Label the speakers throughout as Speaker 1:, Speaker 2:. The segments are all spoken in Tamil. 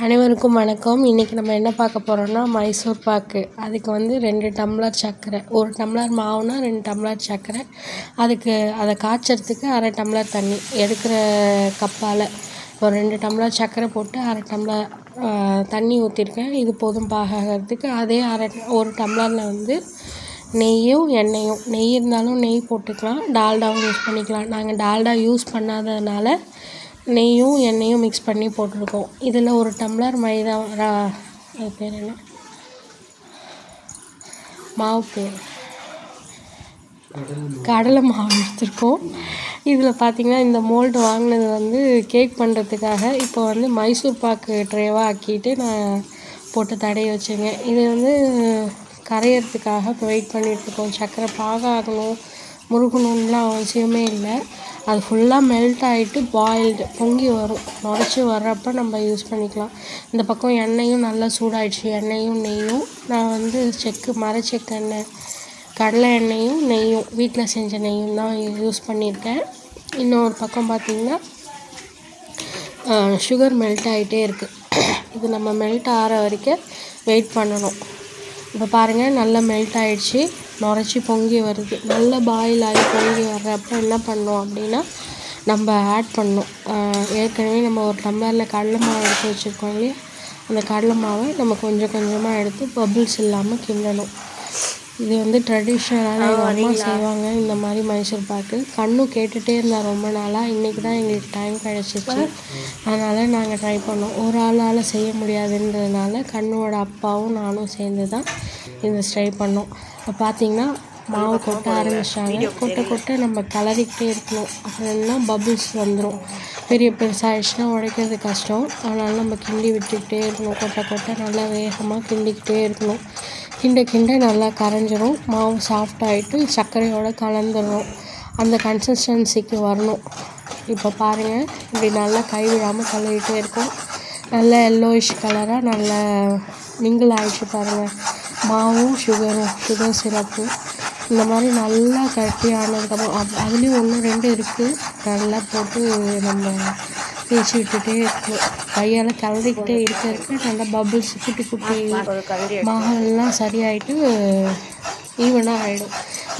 Speaker 1: அனைவருக்கும் வணக்கம். இன்றைக்கி நம்ம என்ன பார்க்க போகிறோம்னா மைசூர் பாக்கு. அதுக்கு வந்து 2 டம்ளர் சர்க்கரை, 1 டம்ளர் மாவுனா 2 டம்ளர் சர்க்கரை, அதுக்கு அதை காய்ச்சறதுக்கு 1/2 டம்ளர் தண்ணி எடுக்கிற கப்பால் ஒரு 2 டம்ளர் சர்க்கரை போட்டு 1/2 டம்ளர் தண்ணி ஊற்றிருக்கேன். இது போதும் பாகாகிறதுக்கு. அதே 1 டம்ளரில் வந்து நெய்யும் எண்ணெயும், நெய் இருந்தாலும் நெய் போட்டுக்கலாம், டால்டாவும் யூஸ் பண்ணிக்கலாம். நாங்கள் டால்டா யூஸ் பண்ணாததுனால நெய்யும் எண்ணெயும் மிக்ஸ் பண்ணி போட்டிருக்கோம். இதில் 1 டம்ளர் மைதா அது பேர் என்ன மாவு பேர் கடலை மாவு எடுத்துருக்கோம். இதில் பார்த்திங்கன்னா இந்த மோல்டு வாங்கினது வந்து கேக் பண்ணுறதுக்காக. இப்போ வந்து மைசூர் பாக்கு ட்ரேவாக ஆக்கிட்டு நான் போட்டு தடவி வச்சுருங்க. இது வந்து கரையிறதுக்காக இப்போ வெயிட் பண்ணிகிட்ருக்கோம். சர்க்கரை பாகாகணும் முருகணும்லாம் அவசியமே இல்லை. அது ஃபுல்லாக மெல்ட் ஆகிட்டு பாயில்டு பொங்கி வரும். நுரைச்சி வர்றப்போ நம்ம யூஸ் பண்ணிக்கலாம். இந்த பக்கம் எண்ணெயும் நல்லா சூடாயிடுச்சு. எண்ணெயும் நெய்யும் நான் வந்து மரச்செக்கு எண்ணெய், கடலை எண்ணெயும் நெய்யும், வீட்டில் செஞ்ச நெய்யும் தான் யூஸ் பண்ணியிருக்கேன். இன்னொரு பக்கம் பார்த்திங்கன்னா சுகர் மெல்ட் ஆகிட்டே இருக்குது. இது நம்ம மெல்ட் ஆகிற வரைக்கும் வெயிட் பண்ணணும். இப்போ பாருங்கள், நல்லா மெல்ட் ஆகிடுச்சு, நுரைச்சி பொங்கி வருது. நல்லா பாயில் ஆகி பொங்கி வர்றப்போ என்ன பண்ணோம் அப்படின்னா நம்ம ஆட் பண்ணணும். ஏற்கனவே நம்ம 1 டம்ளரில் கடலை மாவு எடுத்து வச்சுருக்கோம் இல்லையா, அந்த கடலை மாவை நம்ம கொஞ்சம் கொஞ்சமாக எடுத்து பபிள்ஸ் இல்லாமல் கிண்டணும். இது வந்து ட்ரெடிஷ்னலான எங்கள் அம்மா செய்வாங்க இந்த மாதிரி மைசூர் பாக்கு. கண்ணும் கேட்டுகிட்டே இருந்தால் ரொம்ப நாளாக. இன்றைக்கி தான் எங்களுக்கு டைம் கிடச்சிச்சு. அதனால் நாங்கள் ட்ரை பண்ணோம். ஒரு ஆளால் செய்ய முடியாதுன்றதுனால கண்ணோட அப்பாவும் நானும் சேர்ந்து தான் இதை ட்ரை பண்ணோம். இப்போ பார்த்திங்கன்னா மாவு கொட்ட ஆரம்பிச்சிட்டாங்க. கொட்ட நம்ம கிளறிக்கிட்டே இருக்கணும். அப்புறம் என்ன பபிள்ஸ் வந்துடும். பெருசாகிடுச்சுன்னா உடைக்கிறது கஷ்டம். அதனால் நம்ம கிண்டி விட்டுக்கிட்டே இருக்கணும். கொட்ட நல்லா வேகமாக கிண்டிக்கிட்டே இருக்கணும். கிண்ட நல்லா கரைஞ்சிரும். மாவு சாஃப்டாகிட்டு சர்க்கரையோடு கலந்துடும். அந்த கன்சிஸ்டன்சிக்கு வரணும். இப்போ பாருங்கள், இப்படி நல்லா கைவிடாமல் கலரிகிட்டே இருக்கும். நல்லா எல்லோயிஷ் கலராக நல்லா மிங்கிள் ஆகிடுச்சு பாருங்கள். மாவும் சுகர் சிரப்பு இந்த மாதிரி நல்லா கட்டி ஆனதுக்கப்புறம் அதுலேயும் 1-2 இருக்குது. நல்லா போட்டு நம்ம தேய்ச்சி விட்டுட்டே இருக்கணும். கையால் கிளறிக்கிட்டே இருக்க நல்லா பபிள்ஸ் குட்டி மாவெல்லாம் சரியாயிட்டு ஈவனாக ஆகிடும்.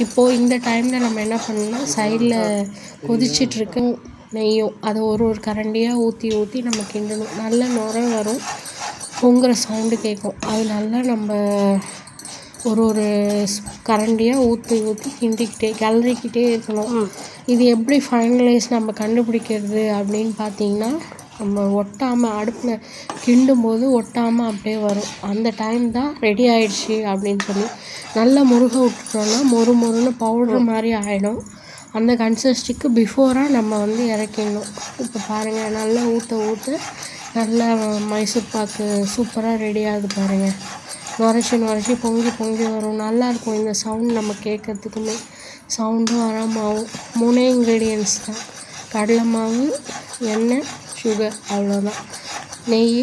Speaker 1: இப்போது இந்த டைமில் நம்ம என்ன பண்ணணும்னா சைடில் கொதிச்சிட்ருக்க நெய்யும் அதை ஒரு கரண்டியாக ஊற்றி நம்ம கிண்டணும். நல்ல நுரை வரும், பொங்குற சவுண்டு கேட்கும். அது நல்லா நம்ம ஒரு கரண்டியாக ஊற்றி கிளறிக்கிட்டே இருக்கணும். இது எப்படி ஃபைனலைஸ் நம்ம கண்டுபிடிக்கிறது அப்படின்னு பார்த்திங்கன்னா, நம்ம ஒட்டாமல் அடுப்பில் கிண்டும்போது ஒட்டாமல் அப்படியே வரும். அந்த டைம் தான் ரெடி ஆகிடுச்சி அப்படின்னு சொல்லி நல்லா முருக விட்டுட்டோம்னா மொறுன்னு பவுட்ரு மாதிரி ஆகிடும். அந்த கன்சிஸ்டன்சிக்கு பிஃபோராக நம்ம வந்து இறக்கிடணும். இப்போ பாருங்கள், நல்லா ஊற்ற நல்லா மைசூர் பாக்கு சூப்பராக ரெடி ஆகுது பாருங்கள். நுரைச்சி பொங்கி வரும். நல்லாயிருக்கும் இந்த சவுண்ட் நம்ம கேட்குறதுக்குமே. சவுண்டும் வராமாவும். 3 இன்க்ரீடியன்ட்ஸ் தான், கடலை மாவு, எண்ணெய், சுகர், அவ்வளோதான். நெய்,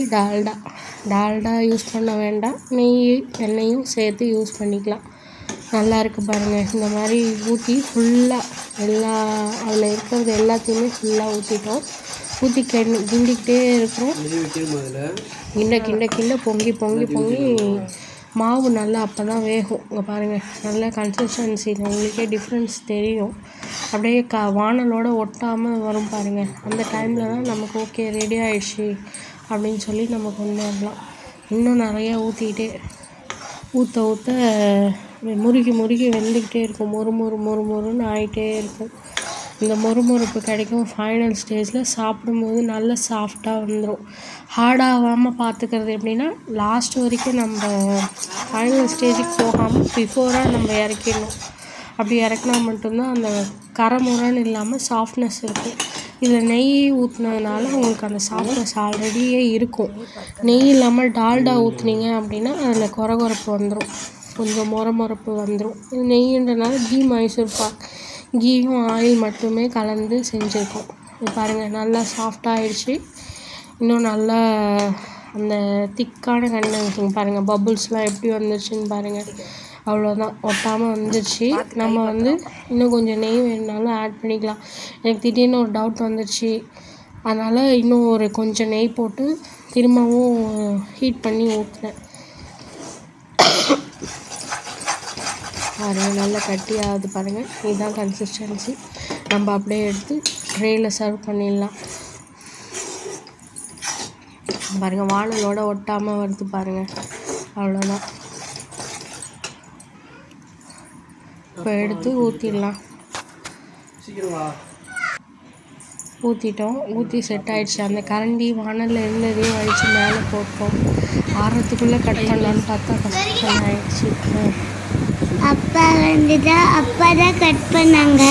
Speaker 1: டால்டா யூஸ் பண்ண வேண்டாம். நெய் எண்ணெயும் சேர்த்து யூஸ் பண்ணிக்கலாம். நல்லா இருக்குது பாருங்கள். இந்த மாதிரி ஊற்றி ஃபுல்லாக அதில் இருக்கிறது எல்லாத்தையுமே ஃபுல்லாக ஊற்றிட்டோம். ஊற்றி கிண்டிக்கிட்டே இருக்கிறோம். கிண்ட பொங்கி மாவு நல்லா அப்போ தான் வேகும். இங்கே பாருங்கள், நல்லா கன்சிஸ்டன்சியில் உங்களுக்கே டிஃப்ரென்ஸ் தெரியும். அப்படியே வானலோடு ஒட்டாமல் வரும் பாருங்கள். அந்த டைமில் தான் நமக்கு ஓகே ரெடி ஆகிடுச்சி அப்படின்னு சொல்லி நம்ம கொண்டு வரலாம். இன்னும் நிறையா ஊற்ற முருகி வெந்துக்கிட்டே இருக்கும். மொறுன்னு ஆகிட்டே இருக்கும். இந்த மொறுப்பு கிடைக்கும். ஃபைனல் ஸ்டேஜில் சாப்பிடும்போது நல்லா சாஃப்டாக வந்துடும். ஹார்டாகாமல் பார்த்துக்கிறது எப்படின்னா, லாஸ்ட் வரைக்கும் நம்ம ஃபைனல் ஸ்டேஜுக்கு போகாமல் பிஃபோராக நம்ம இறக்கிடணும். அப்படி இறக்குனா மட்டும்தான் அந்த கரமுரன்னு இல்லாமல் சாஃப்ட்னஸ் இருக்கும். இதில் நெய் ஊற்றுனதுனால உங்களுக்கு அந்த சாஃப்ட்னஸ் ஆல்ரெடியே இருக்கும். நெய் இல்லாமல் டால்டா ஊற்றுனீங்க அப்படின்னா அதில் கொரகொரப்பு வந்துடும், கொஞ்சம் மொரப்பு வந்துடும். இது நெய்ன்றனால மைசூர் பாக் கீயும் ஆயில் மட்டுமே கலந்து செஞ்சுருக்கோம். இது பாருங்கள், நல்லா சாஃப்டாகிடுச்சு. இன்னும் நல்லா அந்த திக்கான கண்டென்சிங் பாருங்கள். பபுள்ஸ்லாம் எப்படி வந்துருச்சுன்னு பாருங்கள். அவ்வளோதான், ஒட்டாமல் வந்துடுச்சு. நம்ம வந்து இன்னும் கொஞ்சம் நெய் வேணுனாலும் ஆட் பண்ணிக்கலாம். எனக்கு திடீர்னு ஒரு டவுட் வந்துடுச்சு. அதனால் இன்னும் கொஞ்சம் நெய் போட்டு திரும்பவும் ஹீட் பண்ணி ஊற்றுனேன். பாருங்கள் நல்லா கட்டியாகுது பாருங்கள். இதுதான் கன்சிஸ்டன்சி. நம்ம அப்படியே எடுத்து ட்ரேயில் சர்வ் பண்ணிடலாம். பாருங்கள் வானலோட ஒட்டாமல் வருது பாருங்கள். அவ்வளோதான். இப்போ எடுத்து ஊற்றிடலாம். ஊற்றிட்டோம். ஊற்றி செட் ஆகிடுச்சு. அந்த கரண்டி வானலில் இருந்ததையும் வழித்து மேலே போட்டோம். ஆறத்துக்குள்ளே கட் பண்ணலான்னு பார்த்தா கஷ்டம் ஆகிடுச்சு.
Speaker 2: அப்பா தான் கட் பண்ணாங்க.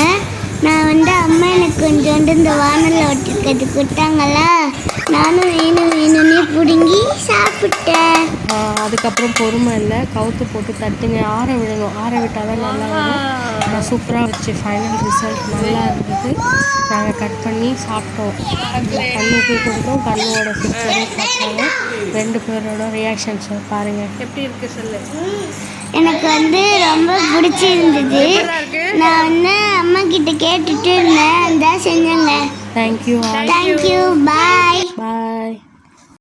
Speaker 2: நான் அம்மா எனக்கு கொஞ்சோண்டு இந்த வானலில் ஒட்டிக்கிறது கொடுத்தாங்களா, நானும் வேணும்னே பிடுங்கி சாப்பிட்டேன்.
Speaker 1: அதுக்கப்புறம் பொறுமை இல்லை, கவுத்து போட்டு தட்டுங்க. ஆற விடணும். ஆற விட்டால் தான் நல்லா வரும். சூப்பராக வச்சு ஃபைனல் ரிசல்ட் நல்லா இருந்தது. நாங்கள் கட் பண்ணி சாப்பிட்டோம். கண்ணுக்கு கொடுத்தோம். கண்ணோட சிஸ்டரும் சாப்பிட்டாங்க. 2 பேரோட ரியாக்ஷன்ஸ் பாருங்கள். எப்படி இருக்குது சொல்லு.
Speaker 2: எனக்கு ரொம்ப பிடிச்சிருந்தது. நான் அம்மா கிட்ட கேட்டுட்டு இருந்தேன். அதான் செஞ்சேங்க.
Speaker 1: தேங்க்யூ.
Speaker 2: பாய்.